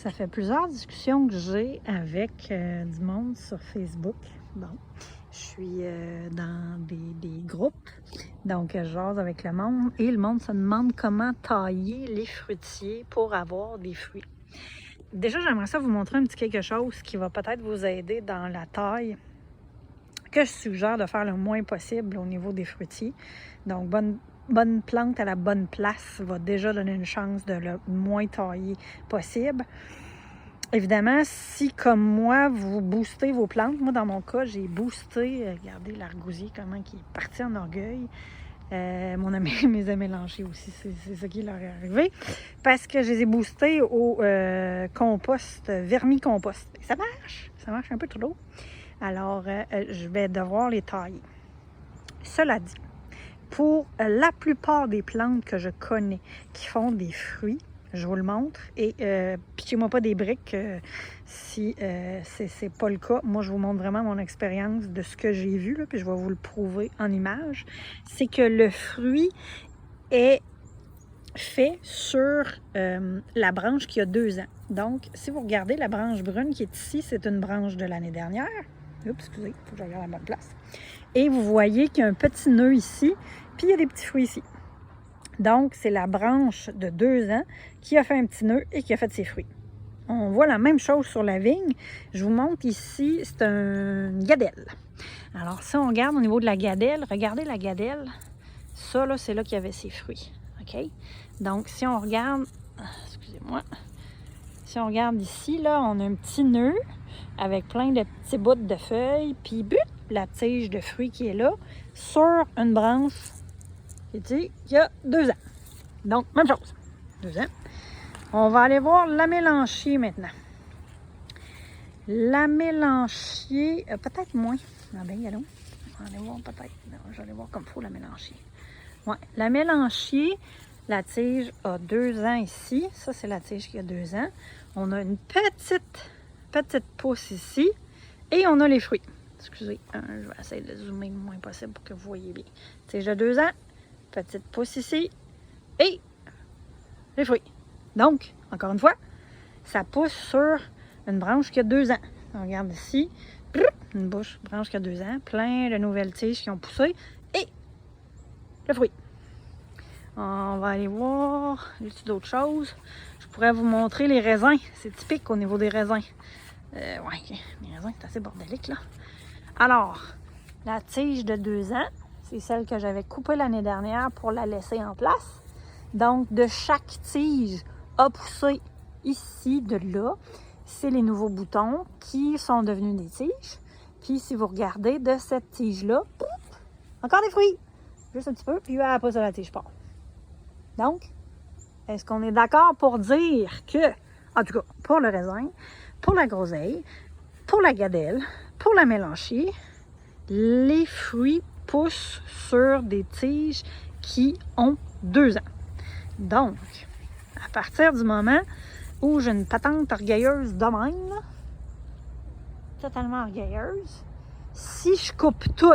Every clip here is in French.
Ça fait plusieurs discussions que j'ai avec du monde sur Facebook. Bon, je suis dans des groupes, donc je jase avec le monde et le monde se demande comment tailler les fruitiers pour avoir des fruits. Déjà, j'aimerais ça vous montrer un petit quelque chose qui va peut-être vous aider dans la taille, que je suggère de faire le moins possible au niveau des fruitiers. Donc, bonne plante à la bonne place va déjà donner une chance de le moins tailler possible. Évidemment, si comme moi, vous boostez vos plantes, moi dans mon cas, j'ai boosté, regardez l'argousier comment il est parti en orgueil. Mon ami mes a mélangés aussi, c'est ça qui leur est arrivé. Parce que je les ai boostés au compost, vermicompost. Et ça marche un peu trop. Alors, je vais devoir les tailler. Cela dit, pour la plupart des plantes que je connais qui font des fruits, je vous le montre, et pitchez-moi pas des briques si c'est pas le cas. Moi, je vous montre vraiment mon expérience de ce que j'ai vu, là, puis je vais vous le prouver en image. C'est que le fruit est fait sur la branche qui a 2 ans. Donc, si vous regardez la branche brune qui est ici, c'est une branche de l'année dernière. Oups, excusez, il faut que je regarde à la bonne place. Et vous voyez qu'il y a un petit nœud ici, puis il y a des petits fruits ici. Donc, c'est la branche de 2 ans qui a fait un petit nœud et qui a fait ses fruits. On voit la même chose sur la vigne. Je vous montre ici, c'est une gadelle. Alors, si on regarde au niveau de la gadelle, regardez la gadelle. Ça, là, c'est là qu'il y avait ses fruits. OK? Donc, si on regarde, excusez-moi, si on regarde ici, là, on a un petit nœud avec plein de petits bouts de feuilles, puis la tige de fruits qui est là, sur une branche qui dit qu'il y a 2 ans. Donc, même chose, 2 ans. On va aller voir la mélanchier maintenant. La mélanchier, peut-être moins. Ah ben, allons. On va aller voir peut-être. Je vais aller voir comme il faut la mélanchier. Ouais, la mélanchier, la tige a 2 ans ici. Ça, c'est la tige qui a 2 ans. On a une petite pousse ici. Et on a les fruits. Excusez, je vais essayer de zoomer le moins possible pour que vous voyez bien. Tige de 2 ans, petite pousse ici. Et les fruits. Donc, encore une fois, ça pousse sur une branche qui a 2 ans. On regarde ici, une branche qui a 2 ans, plein de nouvelles tiges qui ont poussé et le fruit. On va aller voir d'autres choses. Je pourrais vous montrer les raisins. C'est typique au niveau des raisins. Ouais, les raisins, c'est assez bordélique là. Alors, la tige de 2 ans, c'est celle que j'avais coupée l'année dernière pour la laisser en place. Donc, de chaque tige a poussé ici, de là. C'est les nouveaux boutons qui sont devenus des tiges. Puis, si vous regardez de cette tige-là, encore des fruits. Juste un petit peu, puis elle pousse de la tige part. Donc, est-ce qu'on est d'accord pour dire que, en tout cas, pour le raisin, pour la groseille, pour la gadelle, pour la mélanchier, les fruits poussent sur des tiges qui ont 2 ans. Donc, à partir du moment où j'ai une patente orgueilleuse de même, là, totalement orgueilleuse, si je coupe tout,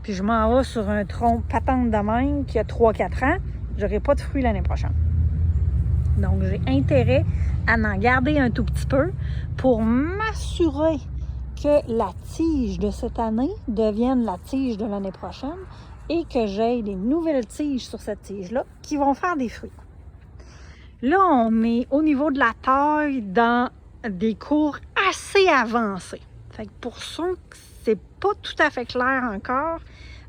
puis je m'en vais sur un tronc patente de même qui a 3-4 ans, j'aurai pas de fruits l'année prochaine. Donc, j'ai intérêt à en garder un tout petit peu pour m'assurer que la tige de cette année devienne la tige de l'année prochaine et que j'ai des nouvelles tiges sur cette tige-là qui vont faire des fruits. Là, on est au niveau de la taille dans des cours assez avancés. Fait que pour ceux que c'est pas tout à fait clair encore,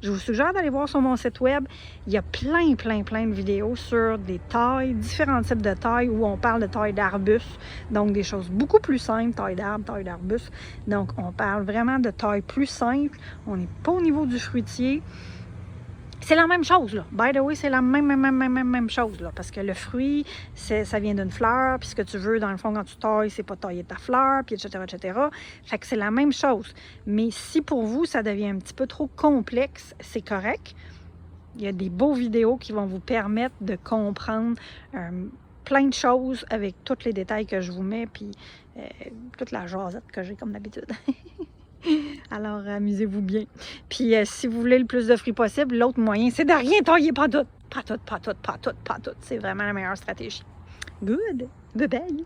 je vous suggère d'aller voir sur mon site web. Il y a plein de vidéos sur des tailles, différents types de tailles où on parle de taille d'arbustes, donc des choses beaucoup plus simples, taille d'arbre, taille d'arbuste. Donc, on parle vraiment de taille plus simple. On n'est pas au niveau du fruitier. C'est la même chose, là. By the way, c'est la même chose, là. Parce que le fruit, ça vient d'une fleur. Puis ce que tu veux, dans le fond, quand tu tailles, c'est pas tailler ta fleur, puis etc. Fait que c'est la même chose. Mais si pour vous, ça devient un petit peu trop complexe, c'est correct. Il y a des beaux vidéos qui vont vous permettre de comprendre plein de choses avec tous les détails que je vous mets, puis toute la jasette que j'ai comme d'habitude. Alors, amusez-vous bien. Puis, si vous voulez le plus de fruits possible, l'autre moyen, c'est de rien tailler, pas tout. C'est vraiment la meilleure stratégie. Good. Bye bye.